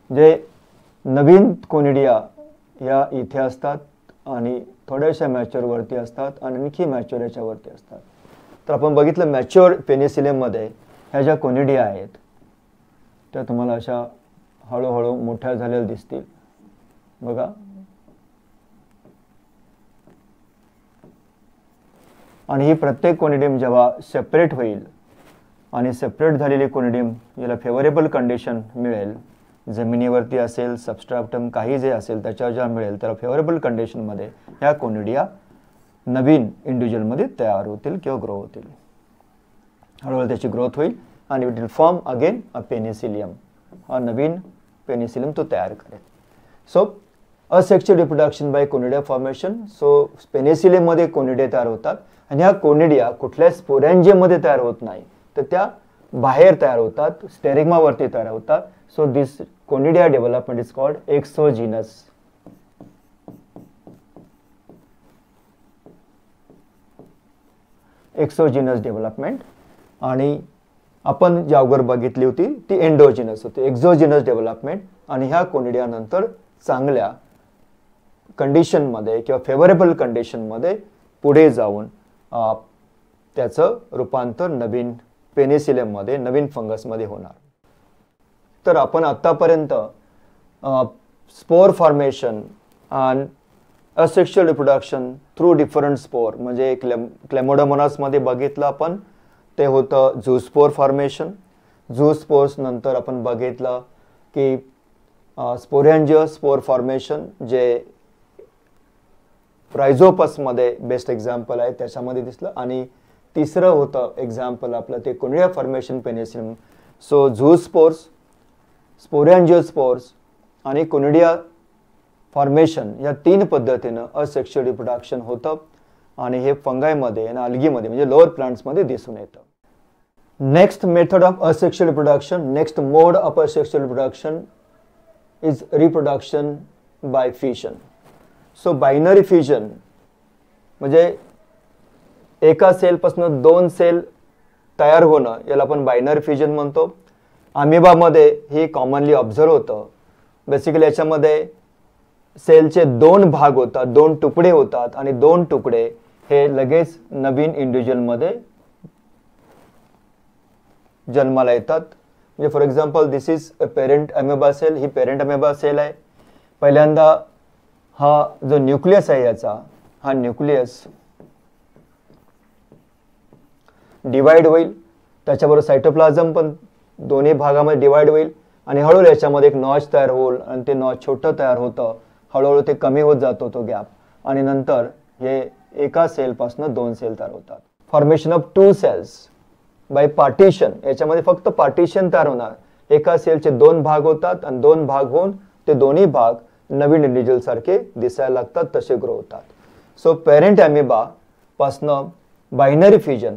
जे नवीन कोनिडिया या इथे असतात आणि थोड्याशा मॅच्युअर वरती असतात आणि आणखी मॅच्युअर याच्यावरती असतात. तर आपण बघितलं मॅच्युअर पेनिसिलियम मध्ये ह्या ज्या कोनिडिया आहेत त्या तुम्हाला अशा हळूहळू मोठ्या झालेल्या दिसतील. बघा. आणि ही प्रत्येक कोनिडियम जेव्हा सेपरेट होईल आणि सेपरेट झालेली कोनिडियम याला फेवरेबल कंडिशन मिळेल, जमिनीवरती असेल, सबस्ट्रॅक्टम काही जे असेल त्याच्यावर जेव्हा मिळेल त्याला फेवरेबल कंडिशनमध्ये ह्या कोनिडिया नवीन इंडिव्हिज्युअलमध्ये तयार होतील किंवा ग्रो होतील. हळूहळू त्याची ग्रोथ होईल आणि it will form again a Penicillium. हा नवीन पेनिसिलियम तो तयार करेल. So asexual reproduction bye conidia formation. So Penicillium मध्ये कोनिडिया तयार होतात आणि ह्या कोनिडिया कुठल्या स्पोरॅन्जियम मध्ये तयार होत नाही तर त्या बाहेर तयार होतात, स्टेरिग्मा वरती तयार होतात. So this conidia development is called exogenous. Exogenous development. आणि आपण जी अगोदर बघितली होती ती एंडोजिनस होती. एक्झोजिनस डेव्हलपमेंट. आणि ह्या कोनिडिया नंतर चांगल्या कंडिशनमध्ये किंवा फेवरेबल कंडिशनमध्ये पुढे जाऊन त्याचं रूपांतर नवीन पेनिसिलियममध्ये, नवीन फंगसमध्ये होणार. तर आपण आतापर्यंत स्पोर फॉर्मेशन आणि asexual reproduction through different spore म्हणजे क्लेमोडोमोनास मध्ये बघितलं आपण, ते होतं झूस्पोर फॉर्मेशन. झूस्पोर्स नंतर आपण बघितलं की स्पोरॅन्जिओस्पोर फॉर्मेशन जे रायझोपस मध्ये बेस्ट एक्झाम्पल आहे त्याच्यामध्ये दिसलं. आणि तिसरं होतं एक्झाम्पल आपलं ते कोनिडिया फॉर्मेशन पेनिसिलियम. सो झूस्पोर्स, स्पोरॅन्जिओस्पोर्स आणि कोनिडिया फॉर्मेशन या 3 पद्धतीनं असेक्शुअल रिप्रोडक्शन होतं आणि हे फंगायमध्ये आणि अल्गीमध्ये म्हणजे लोअर प्लांट्समध्ये दिसून येतं. Next method of asexual reproduction, next mode of asexual reproduction is reproduction by fission. So binary fission म्हणजे एका सेलपासून 2 सेल तयार होणं याला आपण बायनरी फिजन म्हणतो. अमिबामध्ये हे कॉमनली ऑब्झर्व होतं. बेसिकली याच्यामध्ये सेलचे दोन भाग होतात, दोन तुकडे होतात आणि दोन तुकडे हे लगेच नवीन इंडिव्हिज्युअलमध्ये जन्माला येतात. म्हणजे for example this is a parent amoeba cell. ही पेरेंट अमेबा सेल आहे. पहिल्यांदा हा जो न्यूक्लियस आहे याचा, हा न्यूक्लियस डिवाइड होईल. त्याच्याबरोबर सायटोप्लाझम पण दोन्ही भागामध्ये डिवाइड होईल आणि हळूहळू याच्यामध्ये एक नॉच तयार होईल आणि ते नॉच छोटं तयार होतं. हळूहळू ते कमी होत जातो तो गॅप आणि नंतर हे एका सेलपासून दोन सेल तयार होतात. Formation of two cells by partition. याच्यामध्ये फक्त पार्टिशन तयार होणार. एका सेलचे दोन भाग होतात आणि दोन भाग होऊन ते दोन्ही भाग नवीन इंडिव्हिज्युअल सारखे दिसायला लागतात, तसे ग्रो होतात. सो पेरेंट अमिबा पासनं बायनरी फ्युजन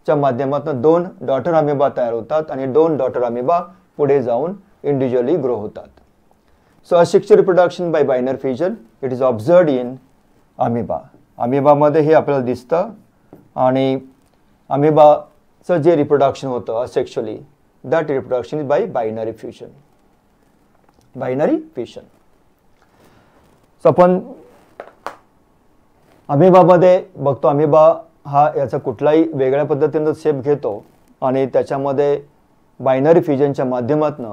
च्या माध्यमातून दोन डॉटर अमिबा तयार होतात आणि दोन डॉटर अमिबा पुढे जाऊन इंडिव्हिज्युअली ग्रो होतात. So asexual reproduction by binary fission it is observed in amoeba. अमिबामध्ये हे आपल्याला दिसतं आणि अमिबाचं जे रिप्रोडक्शन होतं asexually, that reproduction is by binary fission. Binary fission. So आपण अमिबामध्ये बघतो, अमिबा हा याचा कुठलाही वेगळ्या पद्धतीनं शेप घेतो आणि त्याच्यामध्ये बायनरी फ्युजनच्या माध्यमातून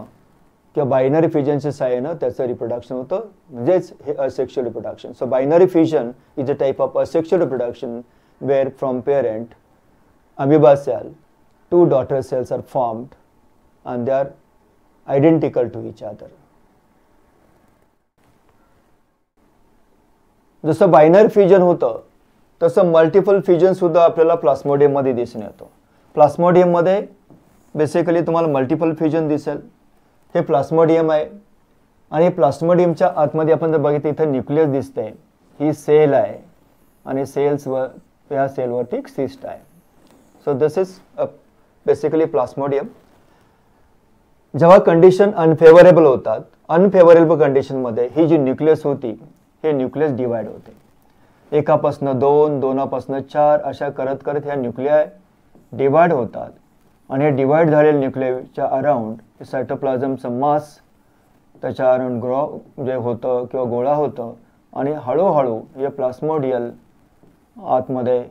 किंवा बायनरी फ्युजनच्या सहाय्यानं त्याचं रिप्रोडक्शन होतं, म्हणजेच हे asexual reproduction. So binary fusion is a type of asexual reproduction where from parent amoeba cell two daughter cells are formed and they are identical to each other. जसं binary fusion होतं तसं multiple fusion सुद्धा आपल्याला plasmodium मध्ये दिसून येतो. Plasmodium मध्ये basically तुम्हाला मल्टिपल फ्युजन दिसेल. हे प्लास्मोडियम आहे आणि प्लास्मोडियमच्या आतमध्ये आपण जर बघितलं इथं न्यूक्लियस दिसते. ही सेल आहे आणि सेल्सवर या सेलवरती एक सिस्ट आहे. So this is basically plasmodium. जेव्हा कंडिशन अनफेवरेबल होतात, अनफेवरेबल कंडिशनमध्ये ही जी न्यूक्लियस होती हे न्यूक्लियस डिवाइड होते. एकापासनं दोन, दोनापासनं चार अशा करत करत ह्या न्यूक्लियाय डिवाइड होतात आणि हे डिवाइड झालेल्या न्यूक्लियसच्या अराउंड सायटोप्लाझमचं मास त्याच्या अराउंड ग्रो जे होतं किंवा गोळा होतं आणि हळूहळू हे प्लास्मोडियल आतमध्ये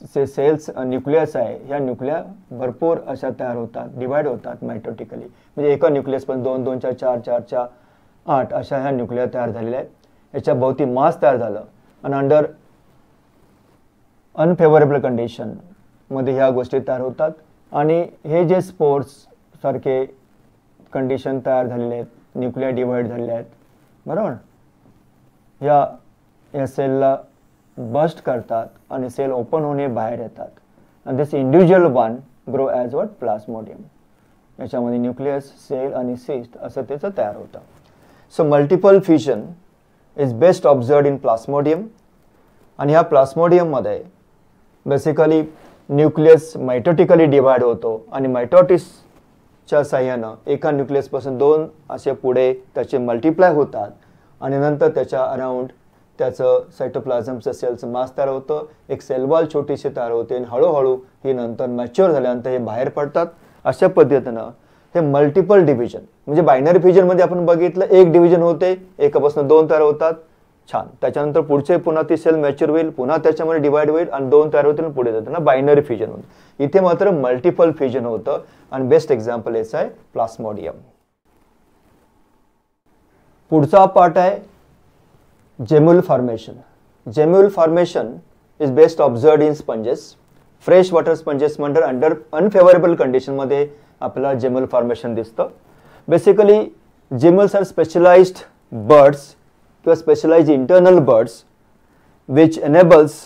सेल्स न्यूक्लियस आहे, ह्या न्यूक्लिया भरपूर अशा तयार होतात, डिवाइड होतात मायटोटिकली. म्हणजे एका न्यूक्लियस पण 2, 2 च्या 4, 4 च्या 8 अशा ह्या न्यूक्लिया तयार झालेल्या आहेत. याच्या भोवती मास तयार झालं आणि अंडर अनफेवरेबल कंडिशन मध्ये ह्या गोष्टी तयार होतात आणि हे जे स्पोर्स सारखे कंडिशन तयार झालेले आहेत, न्यूक्लिया डिवाइड झालेले आहेत, बरोबर, या सेलला बस्ट करतात आणि सेल ओपन होऊन बाहेर येतात. आणि this individual one grow as what Plasmodium. याच्यामध्ये न्यूक्लियस, सेल आणि सिस्ट असं त्याचं तयार होतं. So multiple fission is best observed in Plasmodium. आणि ह्या प्लास्मोडियममध्ये बेसिकली न्यूक्लियस मायटोटिकली डिवाइड होतो आणि मायटोटिसच्या साह्यानं एका न्यूक्लियसपासून दोन असे पुढे त्याचे मल्टिप्लाय होतात आणि नंतर त्याच्या अराउंड त्याचं सायटोप्लाझमचं सेलचं मास तयार होतं, एक सेल वॉल छोटीशी तयार होते आणि हळूहळू ही नंतर मॅच्युअर झाल्यानंतर हे बाहेर पडतात. अशा पद्धतीनं हे मल्टिपल डिव्हिजन, म्हणजे बायनरी फ्युजनमध्ये आपण बघितलं एक डिव्हिजन होते, एकापासून दोन तयार होतात, छान. त्याच्यानंतर पुढचे पुन्हा ती सेल मॅच्युअर होईल, पुन्हा त्याच्यामध्ये डिवाइड होईल आणि दोन तयार होतील आणि पुढे जाताना बायनरी फ्युजन होतं. इथे मात्र मल्टिपल फ्युजन होतं आणि बेस्ट एक्झाम्पल याचं आहे प्लास्मोडियम. पुढचा पार्ट आहे gemmule formation. Gemmule formation is best observed in sponges. Fresh water sponges म्हणजे अंडर अनफेवरेबल कंडिशनमध्ये आपल्याला जेम्युल फॉर्मेशन दिसतं. Basically gemmules are specialised buds किंवा specialised internal buds which enables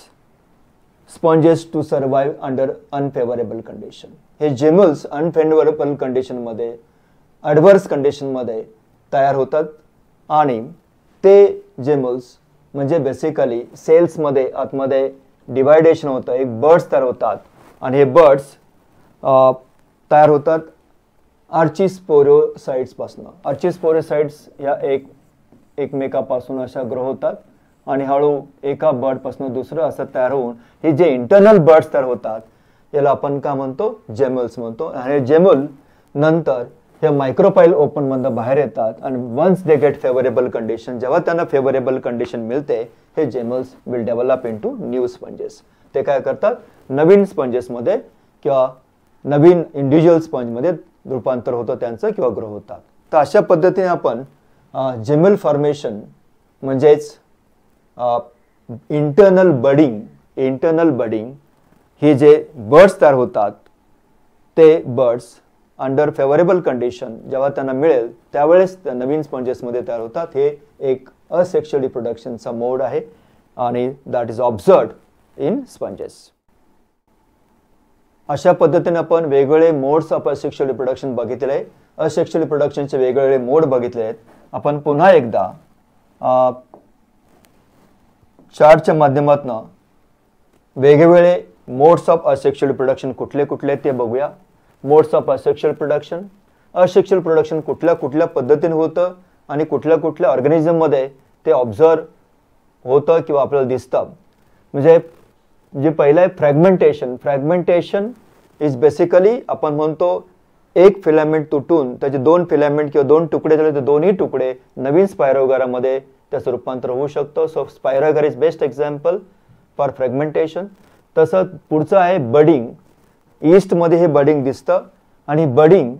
sponges to survive under unfavourable condition. हे gemmules unfavourable कंडिशनमध्ये, adverse कंडिशनमध्ये तयार होतात आणि ते जेम्युल्स म्हणजे बेसिकली सेल्समध्ये आतमध्ये डिवायडेशन होतं, एक बर्ड्स तयार होतात आणि हे बर्ड्स तयार होतात आर्चिस्पोरोसाइट्सपासून. आर्चिस्पोरोसाइट्स या एकमेकापासून अशा ग्रो होतात आणि हळू एका बर्डपासून दुसरं असं तयार होऊन हे जे इंटरनल बर्ड्स तयार होतात याला आपण का म्हणतो, जेम्युल्स म्हणतो. आणि जेम्युल नंतर हे मायक्रोपाईल ओपन मधून बाहेर येतात आणि once they get favourable condition, जेव्हा त्यांना फेवरेबल कंडिशन मिळते, हे gemmules will develop into new sponges. ते काय करतात, नवीन स्पंजेसमध्ये किंवा नवीन इंडिव्हिज्युअल स्पंजमध्ये रूपांतर होतं त्यांचं किंवा ग्रो होतात. तर अशा पद्धतीने आपण जेमल फॉर्मेशन म्हणजेच इंटरनल बडिंग हे जे बर्ड्स तयार होतात ते बर्ड्स अंडर फेवरेबल कंडिशन जेव्हा त्यांना मिळेल त्यावेळेस नवीन स्पंजेसमध्ये तयार होतात. हे एक असेक्शुअल रिप्रोडक्शनचा मोड आहे आणि that is observed in sponges. अशा पद्धतीने आपण वेगवेगळे मोड्स ऑफ असेक्शुअल रिप्रोडक्शन बघितले आहे. असेक्शुअल रिप्रोडक्शनचे वेगवेगळे मोड बघितले आहेत. आपण पुन्हा एकदा चार्टच्या माध्यमातून वेगवेगळे मोड्स ऑफ असेक्शुअल रिप्रोडक्शन कुठले कुठले ते बघूया. मोड्स ऑफ असेक्शुअल प्रोडक्शन कुठल्या कुठल्या पद्धतीने होतं आणि कुठल्या कुठल्या ऑर्गॅनिझममध्ये ते ऑब्झर्व होतं किंवा आपल्याला दिसतं. म्हणजे जे पहिलं आहे फ्रॅगमेंटेशन इज बेसिकली आपण म्हणतो एक फिलामेंट तुटून त्याचे दोन फिलामेंट किंवा दोन तुकडे झाले तर दोन्ही तुकडे नवीन स्पायरोगारामध्ये त्याचं रूपांतर होऊ शकतं. So Spirogyra is best example for fragmentation. तसं पुढचं आहे बडिंग. ईस्टमध्ये हे बडिंग दिसतं आणि बडिंग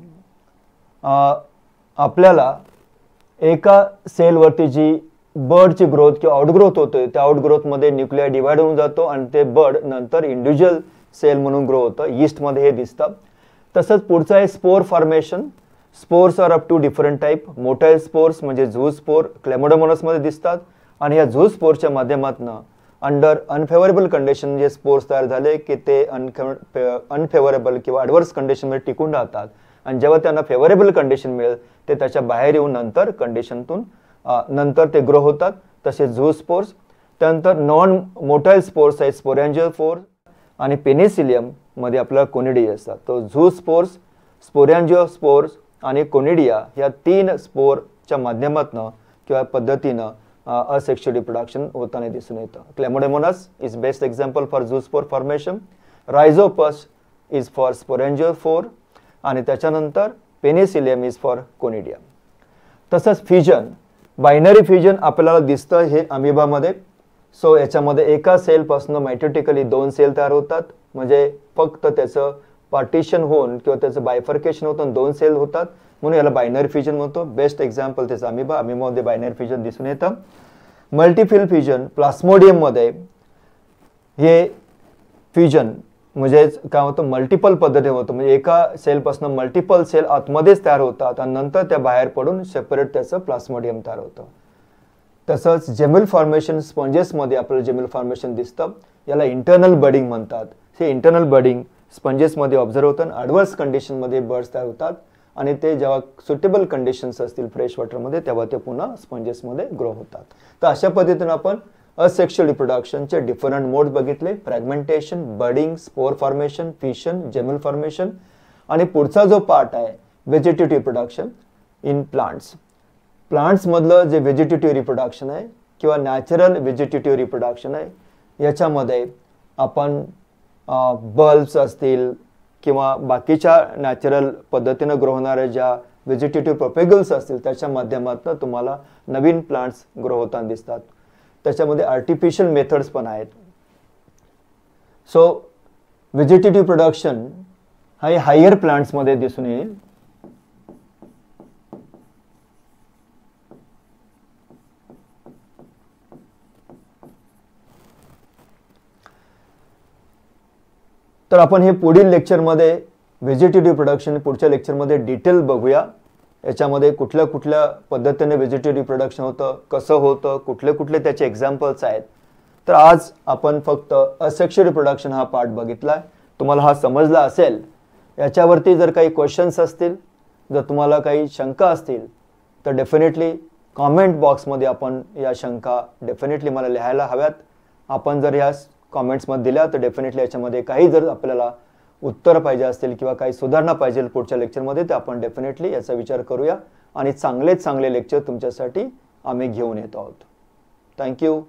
आपल्याला एका सेलवरती जी बर्डची ग्रोथ किंवा आउटग्रोथ होते त्या आउटग्रोथमध्ये न्यूक्लियर डिवाइड होऊन जातो आणि ते बर्ड नंतर इंडिव्हिज्युअल सेल म्हणून ग्रो होतं. ईस्टमध्ये हे दिसतं. तसंच पुढचं आहे spore formation. Spores are up to different type. Motile spores म्हणजे झूज स्पोर क्लेमोडोमोनासमध्ये दिसतात आणि या झूज स्पोरच्या माध्यमातून अंडर अनफेवरेबल कंडिशन जे स्पोर्स तयार झाले की ते अनफेवरेबल किंवा ॲडव्हर्स कंडिशनमध्ये टिकून राहतात आणि जेव्हा त्यांना फेवरेबल कंडिशन मिळेल ते त्याच्या बाहेर येऊन नंतर कंडिशनतून नंतर ते ग्रो होतात. तसे झूज स्पोर्स. त्यानंतर नॉन मोटाईल स्पोर्स आहेत स्पोरॅन्जिओस्पोर्स आणि पेनिसिलियम मध्ये आपल्याला कोनिडिया असतात. तो झूज स्पोर्स, स्पोरॅन्जिओस्पोर्स आणि कोनिडिया या तीन स्पोरच्या माध्यमातून किंवा पद्धतीनं असेक्शुअल रिप्रोडक्शन होताना दिसून येतं. क्लेमोडोमोनास इज बेस्ट एक्झाम्पल फॉर झूज स्पोर फॉर्मेशन. रायझोपस इज फॉर स्पोरॅन्जिओस्पोर आणि त्याच्यानंतर पेनिसिलियम इज फॉर कोनिडिया. तसंच फ्युजन, बायनरी फ्युजन आपल्याला दिसतं हे अमिबामध्ये. सो याच्यामध्ये एका सेलपासून मायटोटिकली दोन सेल तयार होतात. म्हणजे फक्त त्याचं पार्टिशन होऊन किंवा त्याचं बायफर्केशन होतं दोन सेल होतात म्हणून याला बायनरी फ्युजन म्हणतो. बेस्ट एक्झाम्पल त्याचं अमिबामध्ये बायनरी फ्युजन दिसून येतं. मल्टीफिल फ्युजन प्लास्मोडियममध्ये हे फ्युजन म्हणजे काय होतं मल्टिपल पद्धतीने होतं. म्हणजे एका सेलपासून मल्टिपल सेल आतमध्येच तयार होतात आणि नंतर त्या बाहेर पडून सेपरेट त्याचं प्लास्मोडियम तयार होतं. तसंच जेमल फॉर्मेशन स्पंजेसमध्ये आपल्याला जेमल फॉर्मेशन दिसतं. याला इंटरनल बडिंग म्हणतात. हे इंटरनल बडिंग स्पंजेसमध्ये ऑब्झर्व होतं आणि ॲडव्हर्स कंडिशनमध्ये बर्ड्स तयार होतात आणि ते जेव्हा सुटेबल कंडिशन्स असतील फ्रेश वॉटरमध्ये तेव्हा ते पुन्हा स्पंजेसमध्ये ग्रो होतात. तर अशा पद्धतीने आपण असेक्शुअल रिप्रोडक्शनचे डिफरंट मोड बघितले. Fragmentation, budding, spore formation, fission, Gemmell formation आणि पुढचा जो पार्ट आहे व्हेजिटेटिव्ह रिप्रोडक्शन इन प्लांट्स. प्लांट्समधलं जे व्हेजिटेटिव्ह रिप्रोडक्शन आहे किंवा नॅचरल व्हेजिटेटिव्ह रिप्रोडक्शन आहे याच्यामध्ये आपण बल्ब्स असतील किंवा बाकीच्या नॅचरल पद्धतीनं ग्रो होणाऱ्या ज्या व्हेजिटेटिव्ह प्रोपेगल्स असतील त्याच्या माध्यमातून तुम्हाला नवीन प्लांट्स ग्रो होताना दिसतात. त्याच्यामध्ये आर्टिफिशियल मेथड्स पण आहेत. सो व्हेजिटेटिव्ह प्रोडक्शन हा हायर प्लांट्समध्ये दिसून येईल. तर आपण हे पुढील लेक्चरमध्ये व्हेजिटेटिव्ह प्रोडक्शन पुढच्या लेक्चरमध्ये डिटेल बघूया. याच्यामध्ये कुठल्या कुठल्या पद्धतीने व्हेजिटेटिव्ह प्रोडक्शन होतं, कसं होतं, कुठले कुठले त्याचे एक्झाम्पल्स आहेत. तर आज आपण फक्त असेक्शुअल रिप्रोडक्शन हा पार्ट बघितला. तुम्हाला हा समजला असेल. याच्यावरती जर काही क्वेश्चन्स असतील, जर तुम्हाला काही शंका असतील तर डेफिनेटली कॉमेंट बॉक्समध्ये आपण या शंका डेफिनेटली मला लिहायला हव्यात. आपण जर या कॉमेंट्समध्ये दिल्या तर डेफिनेटली याच्यामध्ये काही जर आपल्याला उत्तर पाहिजे असतील किंवा काही सुधारणा पाहिजे पुढच्या लेक्चरमध्ये तर आपण डेफिनेटली याचा विचार करूया आणि चांगले लेक्चर तुमच्यासाठी आम्ही घेऊन येत आहोत. थँक्यू.